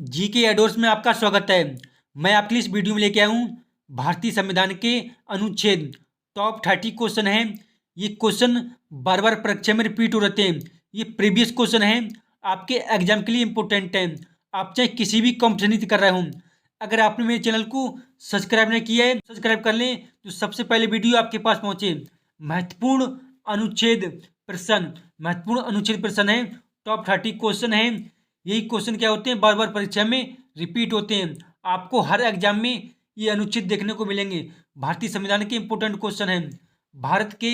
जी के एडोर्स में आपका स्वागत है। मैं आपके लिए इस वीडियो में लेके आया हूँ भारतीय संविधान के अनुच्छेद टॉप 30 क्वेश्चन है। ये क्वेश्चन बार बार परीक्षा में रिपीट हो रहते हैं। ये प्रीवियस क्वेश्चन है, आपके एग्जाम के लिए इंपॉर्टेंट है। आप चाहे किसी भी कॉम्पिटिशन कर रहे हो, अगर आपने मेरे चैनल को सब्सक्राइब नहीं किया है सब्सक्राइब कर लें तो सबसे पहले वीडियो आपके पास पहुँचे। महत्वपूर्ण अनुच्छेद प्रश्न महत्वपूर्ण अनुच्छेद प्रश्न है, टॉप 30 क्वेश्चन है। यही क्वेश्चन क्या होते हैं, बार बार परीक्षा में रिपीट होते हैं। आपको हर एग्जाम में ये अनुच्छेद देखने को मिलेंगे। भारतीय संविधान के इंपोर्टेंट क्वेश्चन है। भारत के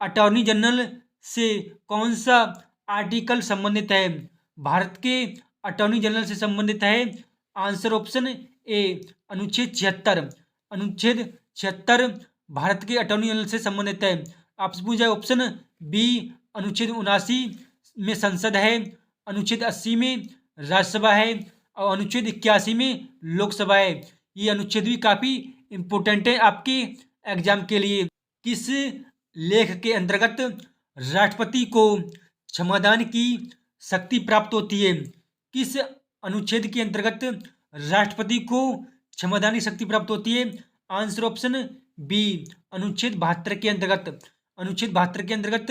अटॉर्नी जनरल से कौन सा आर्टिकल संबंधित है? भारत के अटॉर्नी जनरल से संबंधित है आंसर ऑप्शन ए अनुच्छेद 76। अनुच्छेद 76 भारत के अटॉर्नी जनरल से संबंधित है। आपसे पूछा जाए ऑप्शन बी अनुच्छेद 79 में संसद है, अनुच्छेद 80 में राज्यसभा है और अनुच्छेद 81 में लोकसभा है। ये अनुच्छेद भी काफ़ी इम्पोर्टेंट है आपके एग्जाम के लिए। किस लेख के अंतर्गत राष्ट्रपति को क्षमादान की शक्ति प्राप्त होती है? किस अनुच्छेद के अंतर्गत राष्ट्रपति को क्षमादान की शक्ति प्राप्त होती है? आंसर ऑप्शन बी अनुच्छेद 72 के अंतर्गत। अनुच्छेद 72 के अंतर्गत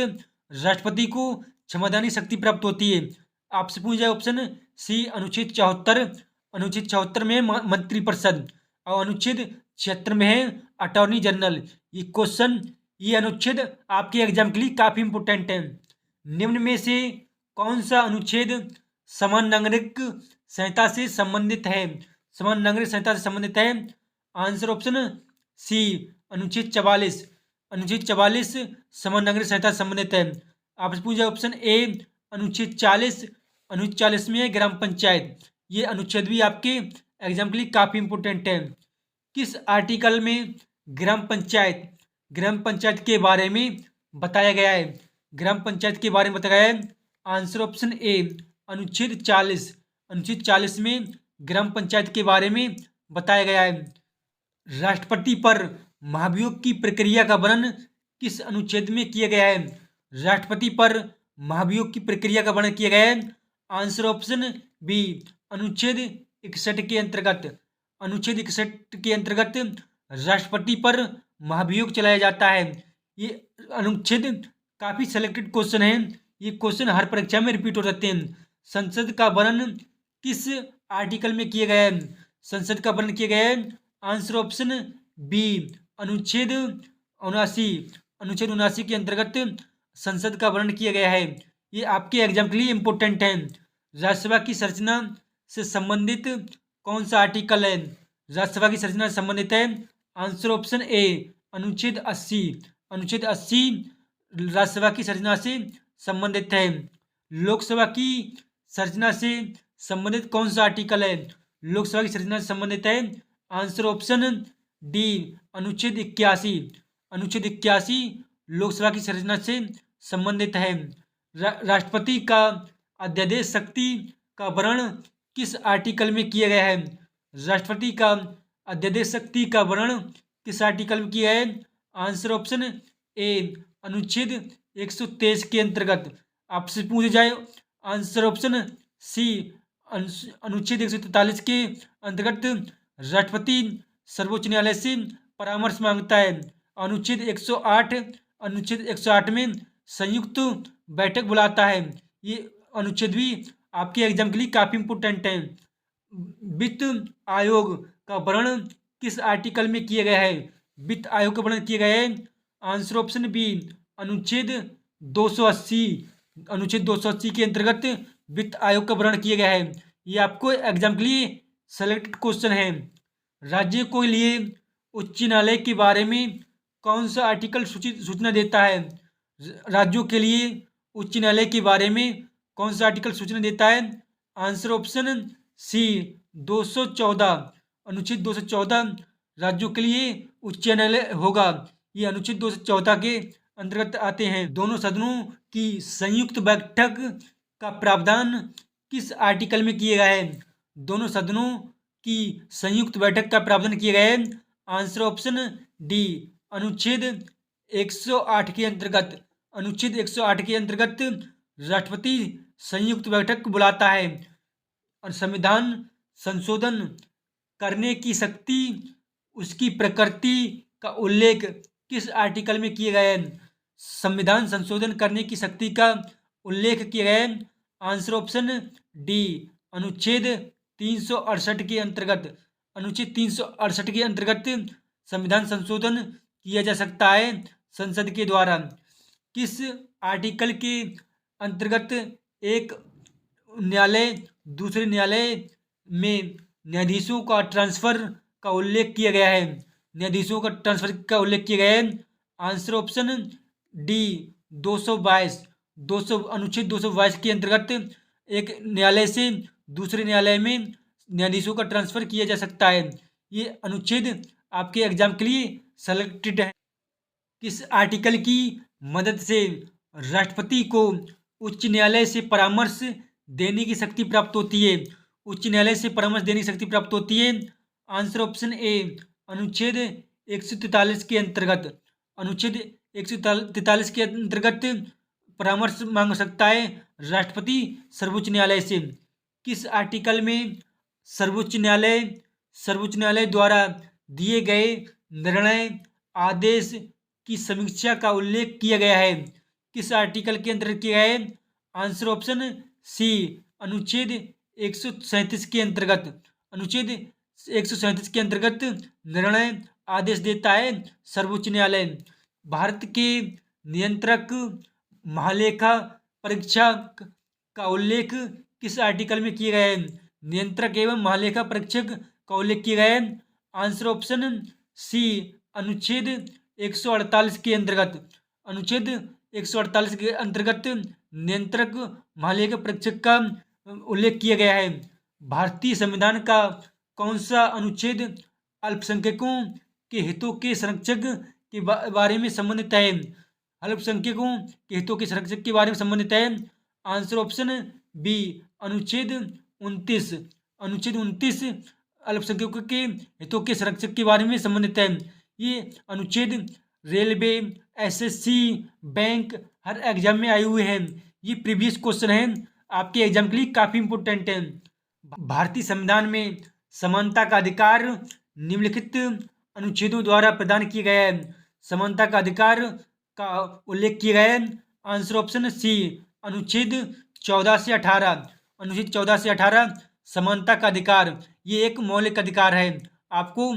राष्ट्रपति को क्षमादान की शक्ति प्राप्त होती है। आपसे पूछा जाए ऑप्शन सी अनुच्छेद 74। अनुच्छेद 74 में मंत्रिपरिषद और अनुच्छेद 76 में है अटॉर्नी जनरल। ये अनुच्छेद आपके एग्जाम के लिए काफी इंपोर्टेंट है। निम्न में से कौन सा अनुच्छेद समान नागरिक संहिता से संबंधित है? समान नागरिक संहिता से संबंधित है। आंसर ऑप्शन सी अनुच्छेद 44। अनुच्छेद 44 समान नागरिक संहिता से संबंधित है। आपसे पूछा ऑप्शन ए अनुच्छेद 40। अनुच्छेद 40 में है ग्राम पंचायत। ये अनुच्छेद भी आपके एग्जाम के लिए काफ़ी इंपोर्टेंट है। किस आर्टिकल में ग्राम पंचायत के बारे में बताया गया है? ग्राम पंचायत के बारे में बताया गया है। आंसर ऑप्शन ए अनुच्छेद 40। अनुच्छेद 40 में ग्राम पंचायत के बारे में बताया गया है। राष्ट्रपति पर महाभियोग की प्रक्रिया का वर्णन किस अनुच्छेद में किया गया है? राष्ट्रपति पर महाभियोग की प्रक्रिया का वर्णन किया गया है। आंसर ऑप्शन बी अनुच्छेद 61 के अंतर्गत। अनुच्छेद 61 के अंतर्गत राष्ट्रपति पर महाभियोग चलाया जाता है। ये अनुच्छेद काफी सिलेक्टेड क्वेश्चन है। ये क्वेश्चन हर परीक्षा में रिपीट हो जाते हैं। संसद का वर्णन किस आर्टिकल में किया गया है? संसद का वर्णन किया गया है। आंसर ऑप्शन बी अनुच्छेद 79। अनुच्छेद 79 के अंतर्गत संसद का वर्णन किया गया है। ये आपके एग्जाम के लिए इंपोर्टेंट है। राज्यसभा की संरचना से संबंधित कौन सा आर्टिकल है? राज्यसभा की संरचना से संबंधित है। आंसर ऑप्शन ए अनुच्छेद 80। अनुच्छेद 80 राज्यसभा की संरचना से संबंधित है। लोकसभा की संरचना से संबंधित कौन सा आर्टिकल है? लोकसभा की संरचना से संबंधित है। आंसर ऑप्शन डी अनुच्छेद 81। अनुच्छेद 81 लोकसभा की संरचना से संबंधित है। राष्ट्रपति का अध्यादेश शक्ति का वर्णन किस आर्टिकल में किया गया है? राष्ट्रपति का अध्यादेश शक्ति का वर्णन किस आर्टिकल में किया है? आंसर ऑप्शन ए अनुच्छेद 123 के अंतर्गत। आपसे पूछा जाए आंसर ऑप्शन सी अनुच्छेद 143 के अंतर्गत राष्ट्रपति सर्वोच्च न्यायालय से परामर्श मांगता है। अनुच्छेद 108 में संयुक्त बैठक बुलाता है। ये अनुच्छेद भी आपके एग्जाम के लिए काफी इंपोर्टेंट है। वित्त आयोग का वर्णन किस आर्टिकल में किया गया है? वित्त आयोग का वर्णन किया गया है। आंसर ऑप्शन बी अनुच्छेद 280। अनुच्छेद 280 के अंतर्गत वित्त आयोग का वर्णन किया गया है। ये आपको एग्जाम के लिए सेलेक्टेड क्वेश्चन है। राज्य के लिए उच्च न्यायालय के बारे में कौन सा आर्टिकल सूचना देता है? राज्यों के लिए उच्च न्यायालय के बारे में कौन सा आर्टिकल सूचना देता है? Answer option C 214। अनुच्छेद 214 राज्यों के लिए उच्च न्यायालय होगा। ये अनुच्छेद 214 के अंतर्गत आते हैं। दोनों सदनों की संयुक्त बैठक का प्रावधान किस आर्टिकल में किया गया है? दोनों सदनों की संयुक्त बैठक का प्रावधान किया गया है। आंसर ऑप्शन डी अनुच्छेद 108 के अंतर्गत। अनुच्छेद 108 के अंतर्गत राष्ट्रपति संयुक्त बैठक बुलाता है। और संविधान संशोधन करने की शक्ति, उसकी प्रकृति का उल्लेख किस आर्टिकल में किया गया है? संविधान संशोधन करने की शक्ति का उल्लेख किया गया है। आंसर ऑप्शन डी, अनुच्छेद 368 के अंतर्गत। अनुच्छेद 368 के अंतर्गत संविधान संशोधन किया जा सकता है संसद के द्वारा। किस आर्टिकल के अंतर्गत एक न्यायालय दूसरे न्यायालय में न्यायाधीशों का ट्रांसफर का उल्लेख किया गया है? न्यायाधीशों का ट्रांसफर का उल्लेख किया गया है। Answer option D, 222। अनुच्छेद 222 के अंतर्गत एक न्यायालय से दूसरे न्यायालय में न्यायाधीशों का ट्रांसफर किया जा सकता है। ये अनुच्छेद आपके एग्जाम के लिए सेलेक्टेड है। किस आर्टिकल की मदद से राष्ट्रपति को उच्च न्यायालय से परामर्श देने की शक्ति प्राप्त होती है? उच्च न्यायालय से परामर्श देने की शक्ति प्राप्त होती है। आंसर ऑप्शन ए, अनुच्छेद 143 के अंतर्गत। अनुच्छेद 143 के अंतर्गत परामर्श मांग सकता है राष्ट्रपति सर्वोच्च न्यायालय से। किस आर्टिकल में सर्वोच्च न्यायालय द्वारा दिए गए निर्णय आदेश की समीक्षा का उल्लेख किया गया है? किस आर्टिकल के अंतर्गत किया गया है? आंसर ऑप्शन सी, अनुच्छेद 137 के अंतर्गत। अनुच्छेद 137 के अंतर्गत निर्णय आदेश देता है सर्वोच्च न्यायालय। भारत के नियंत्रक महालेखा परीक्षक का उल्लेख किस आर्टिकल में किया गया है? नियंत्रक एवं महालेखा परीक्षक का उल्लेख किया गया है। आंसर ऑप्शन सी, अनुच्छेद 148 के अंतर्गत। अनुच्छेद 148 के अंतर्गत नियंत्रक महालेखा परीक्षक का उल्लेख किया गया है। भारतीय संविधान का कौन सा अनुच्छेद अल्पसंख्यकों के हितों के संरक्षक के बारे में संबंधित है? अल्पसंख्यकों के हितों के संरक्षक के बारे में संबंधित है। आंसर ऑप्शन बी, अनुच्छेद 29। अनुच्छेद 29 अल्पसंख्यकों के हितों के संरक्षक के बारे में संबंधित है। ये अनुच्छेद रेलवे, एसएससी, बैंक हर एग्जाम में आए हुए हैं। ये प्रीवियस क्वेश्चन है, आपके एग्जाम के लिए काफ़ी इंपोर्टेंट है। भारतीय संविधान में समानता का अधिकार निम्नलिखित अनुच्छेदों द्वारा प्रदान किया गया है। समानता का अधिकार का उल्लेख किया गया है। आंसर ऑप्शन सी, अनुच्छेद 14 से 18। अनुच्छेद 14 से 18 समानता का अधिकार, ये एक मौलिक अधिकार है। आपको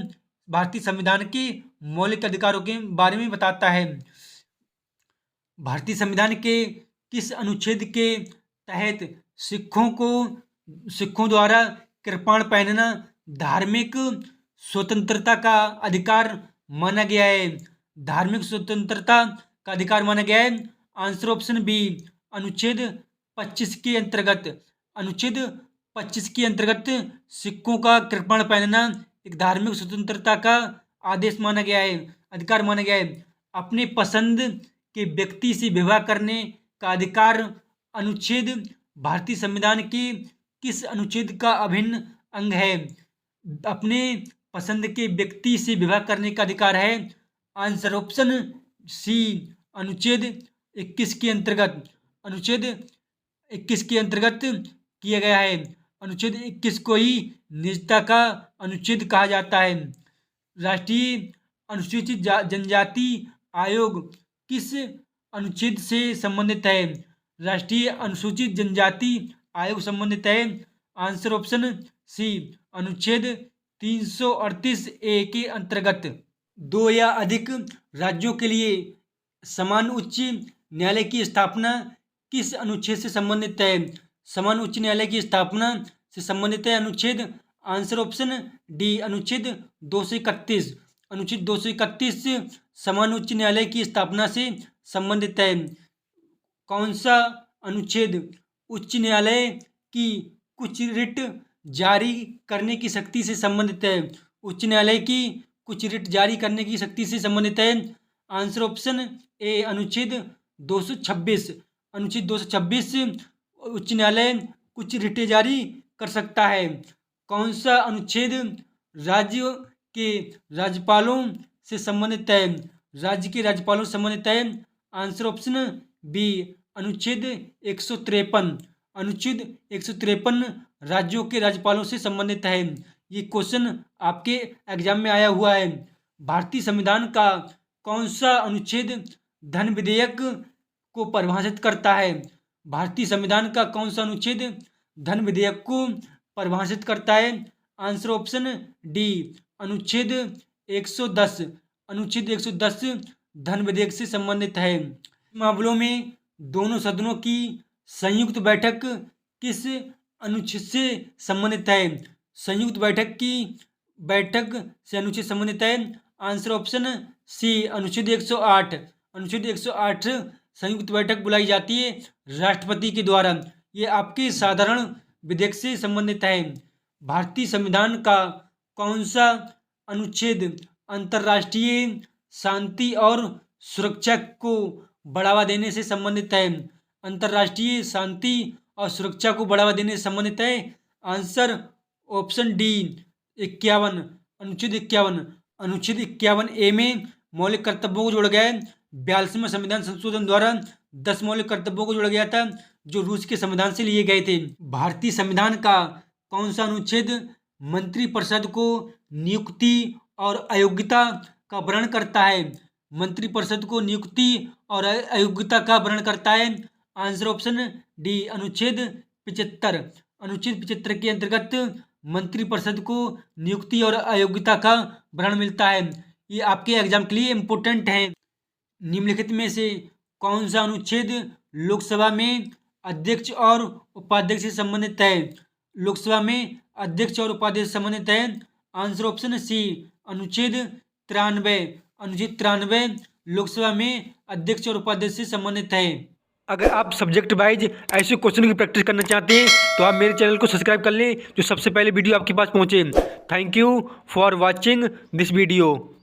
भारतीय संविधान के मौलिक अधिकारों के बारे में बताता है। भारतीय संविधान के किस अनुच्छेद के तहत सिखों द्वारा कृपाण पहनना धार्मिक स्वतंत्रता का अधिकार माना गया है? धार्मिक स्वतंत्रता का अधिकार माना गया है। आंसर ऑप्शन बी, अनुच्छेद 25 के अंतर्गत। अनुच्छेद 25 के अंतर्गत सिखों का कृपाण पहनना एक धार्मिक स्वतंत्रता का आदेश माना गया है, अधिकार माना गया है। अपने पसंद के व्यक्ति से विवाह करने का अधिकार अनुच्छेद भारतीय संविधान के किस अनुच्छेद का अभिन्न अंग है? अपने पसंद के व्यक्ति से विवाह करने का अधिकार है। आंसर ऑप्शन सी, अनुच्छेद 21 के अंतर्गत। अनुच्छेद 21 के अंतर्गत किया गया है। अनुच्छेद 21 को ही निजता का अनुच्छेद कहा जाता है। राष्ट्रीय अनुसूचित जनजाति आयोग किस अनुच्छेद से संबंधित है? राष्ट्रीय अनुसूचित जनजाति आयोग संबंधित है। आंसर ऑप्शन सी, अनुच्छेद 338 ए के अंतर्गत। दो या अधिक राज्यों के लिए समान उच्च न्यायालय की स्थापना किस अनुच्छेद से संबंधित है? समान उच्च न्यायालय की स्थापना से संबंधित है अनुच्छेद। आंसर ऑप्शन डी, अनुच्छेद 231। अनुच्छेद 231 समान उच्च न्यायालय की स्थापना से संबंधित है। कौन सा अनुच्छेद उच्च न्यायालय की कुछ रिट जारी करने की शक्ति से संबंधित है? उच्च न्यायालय की कुछ रिट जारी करने की शक्ति से संबंधित है। आंसर ऑप्शन ए, अनुच्छेद 226। अनुच्छेद 226 उच्च न्यायालय कुछ रिटें जारी कर सकता है। कौन सा अनुच्छेद राज्य के राज्यपालों से संबंधित है? राज्य के राज्यपालों से संबंधित है। आंसर ऑप्शन बी, अनुच्छेद 153। अनुच्छेद 153 राज्यों के राज्यपालों से संबंधित है। ये क्वेश्चन आपके एग्जाम में आया हुआ है। भारतीय संविधान का कौन सा अनुच्छेद धन विधेयक को परिभाषित करता है? भारतीय संविधान का कौन सा अनुच्छेद धन विधेयक को परिभाषित करता है? आंसर ऑप्शन डी, अनुच्छेद 110। अनुच्छेद 110 धन विधेयक से संबंधित है। मामलों में दोनों सदनों की संयुक्त बैठक किस अनुच्छेद से संबंधित है? संयुक्त बैठक से अनुच्छेद संबंधित है। आंसर ऑप्शन सी, अनुच्छेद 108। अनुच्छेद 108 संयुक्त बैठक बुलाई जाती है राष्ट्रपति के द्वारा। ये आपके साधारण विधेयक से संबंधित है। भारतीय संविधान का कौन सा अनुच्छेद अंतर्राष्ट्रीय शांति और सुरक्षा को बढ़ावा देने से संबंधित है? अंतर्राष्ट्रीय शांति और सुरक्षा को बढ़ावा देने से संबंधित है। आंसर ऑप्शन डी, 51, अनुच्छेद 51। अनुच्छेद 51A में मौलिक कर्तव्यों को जोड़ा गया है। 42वें संविधान संशोधन द्वारा 10 मौलिक कर्तव्यों को जोड़ा गया था जो रूस के संविधान से लिए गए थे। भारतीय संविधान का कौन सा अनुच्छेद मंत्रिपरिषद को नियुक्ति और अयोग्यता का वर्णन करता है? मंत्रिपरिषद को नियुक्ति और अयोग्यता का वर्णन करता है। आंसर ऑप्शन डी, अनुच्छेद 75। अनुच्छेद 75 के अंतर्गत मंत्रिपरिषद को नियुक्ति और अयोग्यता का वर्णन मिलता है। ये आपके एग्जाम के लिए इम्पोर्टेंट है। निम्नलिखित में से कौन सा अनुच्छेद लोकसभा में अध्यक्ष और उपाध्यक्ष से संबंधित है? लोकसभा में अध्यक्ष और उपाध्यक्ष से संबंधित है। आंसर ऑप्शन सी, अनुच्छेद 93। अनुच्छेद 93 लोकसभा में अध्यक्ष और उपाध्यक्ष से संबंधित है। अगर आप सब्जेक्ट वाइज ऐसे क्वेश्चन की प्रैक्टिस करना चाहते हैं तो आप मेरे चैनल को सब्सक्राइब कर लें जो सबसे पहले वीडियो आपके पास पहुंचे। Thank you for watching this video.